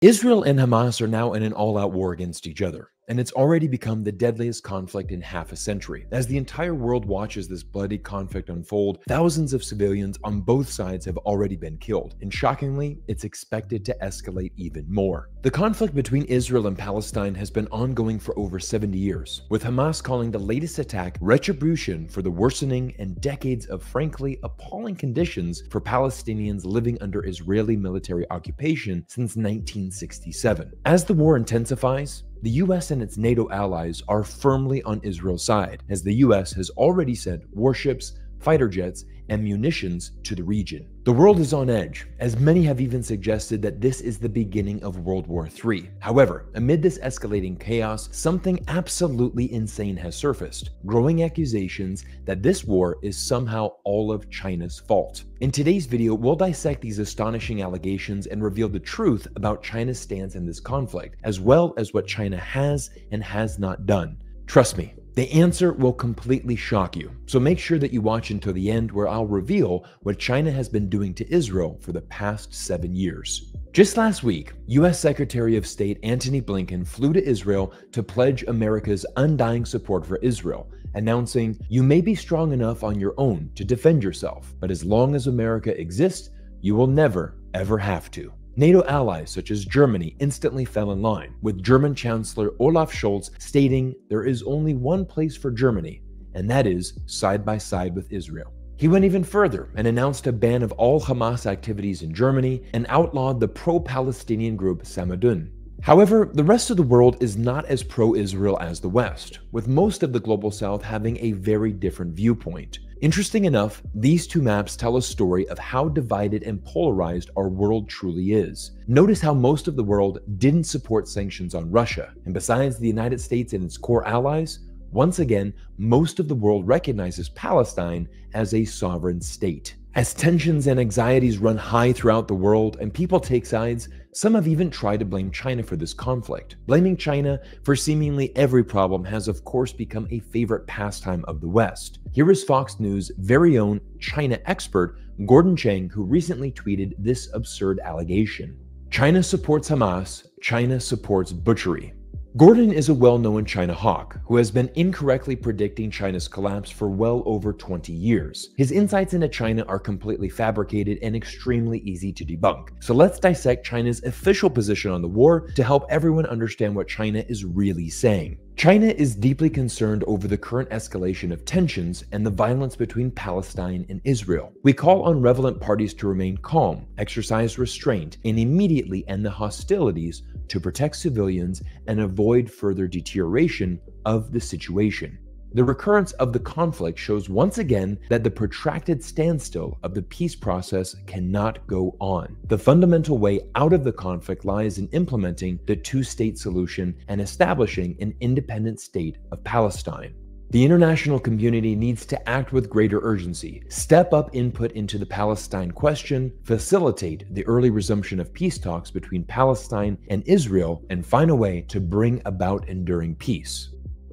Israel and Hamas are now in an all-out war against each other, and it's already become the deadliest conflict in half a century. As the entire world watches this bloody conflict unfold, thousands of civilians on both sides have already been killed, and shockingly, it's expected to escalate even more. The conflict between Israel and Palestine has been ongoing for over 70 years, with Hamas calling the latest attack retribution for the worsening and decades of frankly appalling conditions for Palestinians living under Israeli military occupation since 1967. As the war intensifies, the US and its NATO allies are firmly on Israel's side, as the US has already sent warships, fighter jets, and munitions to the region. The world is on edge, as many have even suggested that this is the beginning of World War III. However, amid this escalating chaos, something absolutely insane has surfaced: growing accusations that this war is somehow all of China's fault. In today's video, we'll dissect these astonishing allegations and reveal the truth about China's stance in this conflict, as well as what China has and has not done. Trust me, the answer will completely shock you, so make sure that you watch until the end, where I'll reveal what China has been doing to Israel for the past 7 years. Just last week, US Secretary of State Antony Blinken flew to Israel to pledge America's undying support for Israel, announcing, "You may be strong enough on your own to defend yourself, but as long as America exists, you will never, ever have to." NATO allies such as Germany instantly fell in line, with German Chancellor Olaf Scholz stating there is only one place for Germany, and that is side by side with Israel. He went even further and announced a ban of all Hamas activities in Germany and outlawed the pro-Palestinian group Samadun. However, the rest of the world is not as pro-Israel as the West, with most of the global South having a very different viewpoint. Interesting enough, these two maps tell a story of how divided and polarized our world truly is. Notice how most of the world didn't support sanctions on Russia, and besides the United States and its core allies, once again, most of the world recognizes Palestine as a sovereign state. As tensions and anxieties run high throughout the world and people take sides, some have even tried to blame China for this conflict. Blaming China for seemingly every problem has of course become a favorite pastime of the West. Here is Fox News' very own China expert, Gordon Chang, who recently tweeted this absurd allegation: "China supports Hamas, China supports butchery." Gordon is a well-known China hawk who has been incorrectly predicting China's collapse for well over 20 years. His insights into China are completely fabricated and extremely easy to debunk. So let's dissect China's official position on the war to help everyone understand what China is really saying. China is deeply concerned over the current escalation of tensions and the violence between Palestine and Israel. We call on relevant parties to remain calm, exercise restraint, and immediately end the hostilities to protect civilians and avoid further deterioration of the situation. The recurrence of the conflict shows once again that the protracted standstill of the peace process cannot go on. The fundamental way out of the conflict lies in implementing the two-state solution and establishing an independent state of Palestine. The international community needs to act with greater urgency, step up input into the Palestine question, facilitate the early resumption of peace talks between Palestine and Israel, and find a way to bring about enduring peace.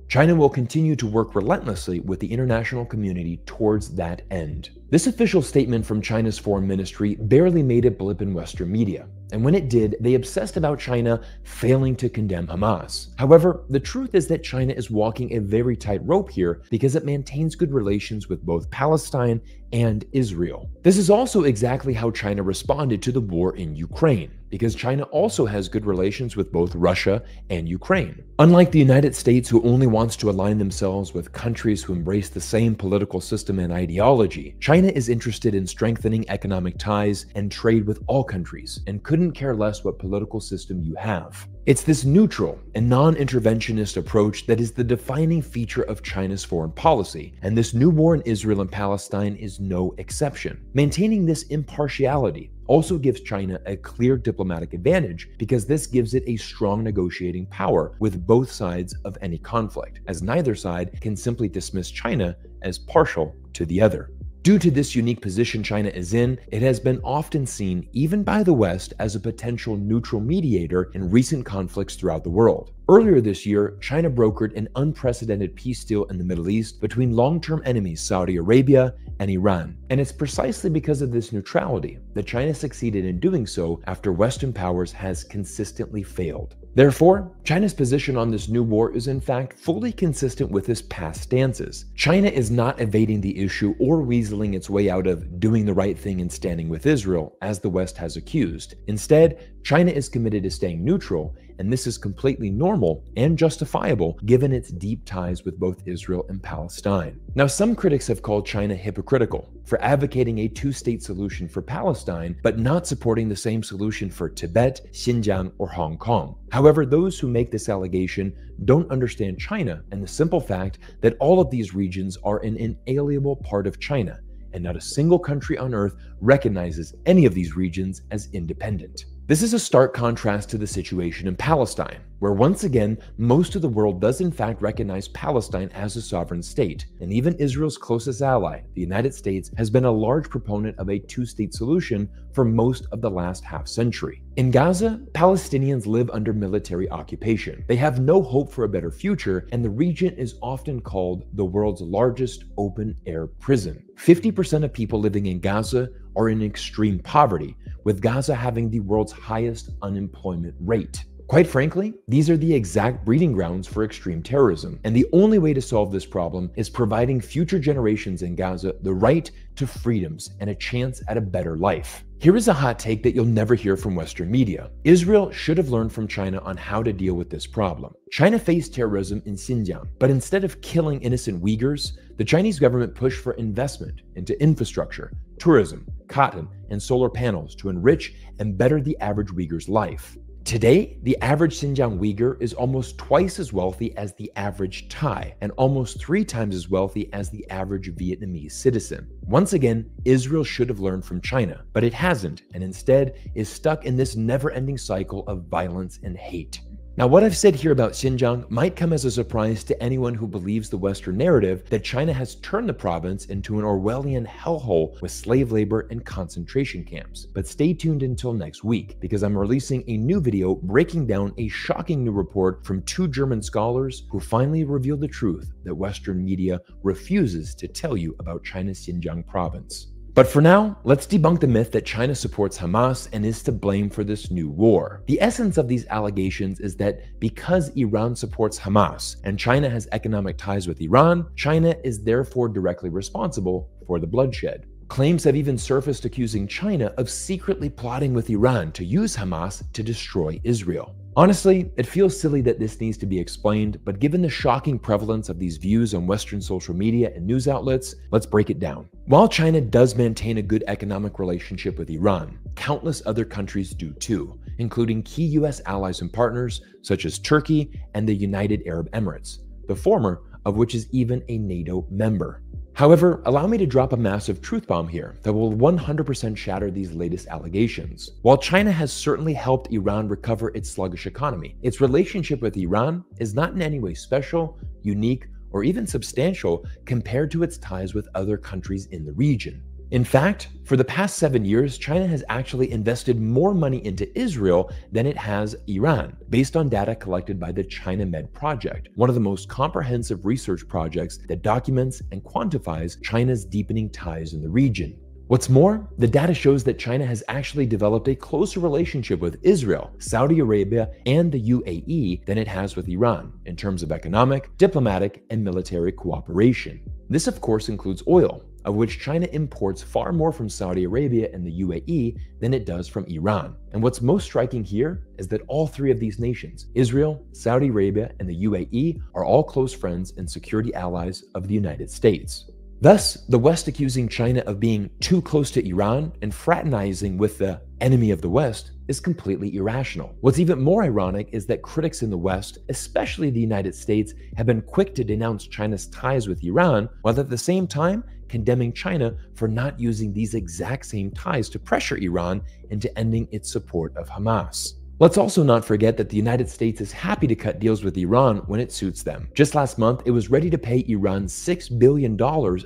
China will continue to work relentlessly with the international community towards that end. This official statement from China's foreign ministry barely made a blip in Western media, and when it did, they obsessed about China failing to condemn Hamas. However, the truth is that China is walking a very tight rope here because it maintains good relations with both Palestine and Israel. This is also exactly how China responded to the war in Ukraine, because China also has good relations with both Russia and Ukraine. Unlike the United States, who only wants to align themselves with countries who embrace the same political system and ideology, China is interested in strengthening economic ties and trade with all countries, and couldn't care less what political system you have. It's this neutral and non-interventionist approach that is the defining feature of China's foreign policy, and this new war in Israel and Palestine is no exception. Maintaining this impartiality also gives China a clear diplomatic advantage, because this gives it a strong negotiating power with both sides of any conflict, as neither side can simply dismiss China as partial to the other. Due to this unique position China is in, it has been often seen, even by the West, as a potential neutral mediator in recent conflicts throughout the world. Earlier this year, China brokered an unprecedented peace deal in the Middle East between long-term enemies Saudi Arabia and Iran. And it's precisely because of this neutrality that China succeeded in doing so after Western powers has consistently failed. Therefore, China's position on this new war is in fact fully consistent with its past stances. China is not evading the issue or weaseling its way out of doing the right thing and standing with Israel, as the West has accused. Instead, China is committed to staying neutral, and this is completely normal and justifiable given its deep ties with both Israel and Palestine. Now, some critics have called China hypocritical for advocating a two-state solution for Palestine, but not supporting the same solution for Tibet, Xinjiang, or Hong Kong. However, those who make this allegation don't understand China and the simple fact that all of these regions are an inalienable part of China, and not a single country on earth recognizes any of these regions as independent. This is a stark contrast to the situation in Palestine, where once again, most of the world does in fact recognize Palestine as a sovereign state, and even Israel's closest ally, the United States, has been a large proponent of a two-state solution for most of the last half-century. In Gaza, Palestinians live under military occupation. They have no hope for a better future, and the region is often called the world's largest open-air prison. 50% of people living in Gaza are in extreme poverty, with Gaza having the world's highest unemployment rate. Quite frankly, these are the exact breeding grounds for extreme terrorism, and the only way to solve this problem is providing future generations in Gaza the right to freedoms and a chance at a better life. Here is a hot take that you'll never hear from Western media. Israel should have learned from China on how to deal with this problem. China faced terrorism in Xinjiang, but instead of killing innocent Uyghurs, the Chinese government pushed for investment into infrastructure, tourism, cotton, and solar panels to enrich and better the average Uyghur's life. Today, the average Xinjiang Uyghur is almost twice as wealthy as the average Thai, and almost 3 times as wealthy as the average Vietnamese citizen. Once again, Israel should have learned from China, but it hasn't, and instead is stuck in this never-ending cycle of violence and hate. Now, what I've said here about Xinjiang might come as a surprise to anyone who believes the Western narrative that China has turned the province into an Orwellian hellhole with slave labor and concentration camps. But stay tuned until next week, because I'm releasing a new video breaking down a shocking new report from 2 German scholars who finally revealed the truth that Western media refuses to tell you about China's Xinjiang province. But for now, let's debunk the myth that China supports Hamas and is to blame for this new war. The essence of these allegations is that because Iran supports Hamas and China has economic ties with Iran, China is therefore directly responsible for the bloodshed. Claims have even surfaced accusing China of secretly plotting with Iran to use Hamas to destroy Israel. Honestly, it feels silly that this needs to be explained, but given the shocking prevalence of these views on Western social media and news outlets, let's break it down. While China does maintain a good economic relationship with Iran, countless other countries do too, including key US allies and partners such as Turkey and the United Arab Emirates, the former of which is even a NATO member. However, allow me to drop a massive truth bomb here that will 100% shatter these latest allegations. While China has certainly helped Iran recover its sluggish economy, its relationship with Iran is not in any way special, unique, or even substantial compared to its ties with other countries in the region. In fact, for the past 7 years, China has actually invested more money into Israel than it has Iran, based on data collected by the China Med Project, one of the most comprehensive research projects that documents and quantifies China's deepening ties in the region. What's more, the data shows that China has actually developed a closer relationship with Israel, Saudi Arabia, and the UAE than it has with Iran in terms of economic, diplomatic, and military cooperation. This, of course, includes oil, of which China imports far more from Saudi Arabia and the UAE than it does from Iran. And what's most striking here is that all 3 of these nations, Israel, Saudi Arabia, and the UAE, are all close friends and security allies of the United States. Thus, the West accusing China of being too close to Iran and fraternizing with the enemy of the West is completely irrational. What's even more ironic is that critics in the West, especially the United States, have been quick to denounce China's ties with Iran, while at the same time condemning China for not using these exact same ties to pressure Iran into ending its support of Hamas. Let's also not forget that the United States is happy to cut deals with Iran when it suits them. Just last month, it was ready to pay Iran $6 billion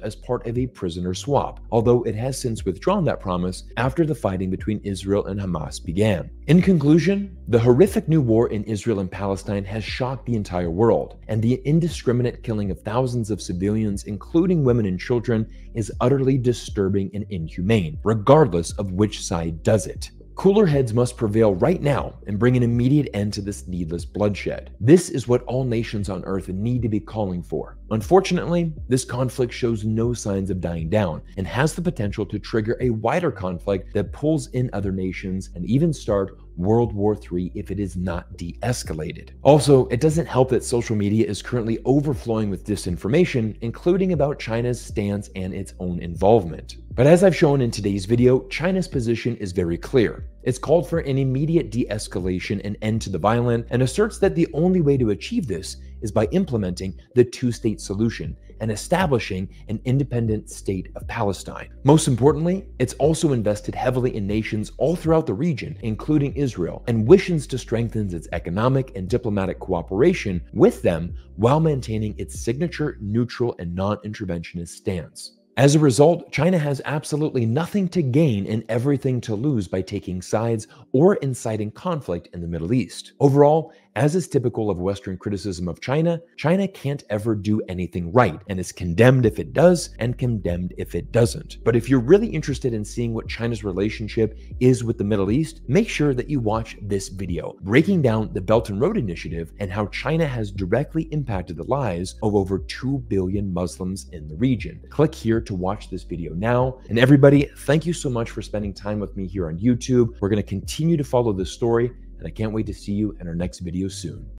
as part of a prisoner swap, although it has since withdrawn that promise after the fighting between Israel and Hamas began. In conclusion, the horrific new war in Israel and Palestine has shocked the entire world, and the indiscriminate killing of thousands of civilians, including women and children, is utterly disturbing and inhumane, regardless of which side does it. Cooler heads must prevail right now and bring an immediate end to this needless bloodshed. This is what all nations on Earth need to be calling for. Unfortunately, this conflict shows no signs of dying down and has the potential to trigger a wider conflict that pulls in other nations and even start World War III if it is not de-escalated. Also, it doesn't help that social media is currently overflowing with disinformation, including about China's stance and its own involvement. But as I've shown in today's video, China's position is very clear. It's called for an immediate de-escalation and end to the violence, and asserts that the only way to achieve this is by implementing the two-state solution and establishing an independent state of Palestine. Most importantly, it's also invested heavily in nations all throughout the region, including Israel, and wishes to strengthen its economic and diplomatic cooperation with them while maintaining its signature neutral and non-interventionist stance. As a result, China has absolutely nothing to gain and everything to lose by taking sides or inciting conflict in the Middle East. Overall, as is typical of Western criticism of China, China can't ever do anything right and is condemned if it does and condemned if it doesn't. But if you're really interested in seeing what China's relationship is with the Middle East, make sure that you watch this video, breaking down the Belt and Road Initiative and how China has directly impacted the lives of over 2 billion Muslims in the region. Click here to watch this video now. And everybody, thank you so much for spending time with me here on YouTube. We're going to continue to follow this story, and I can't wait to see you in our next video soon.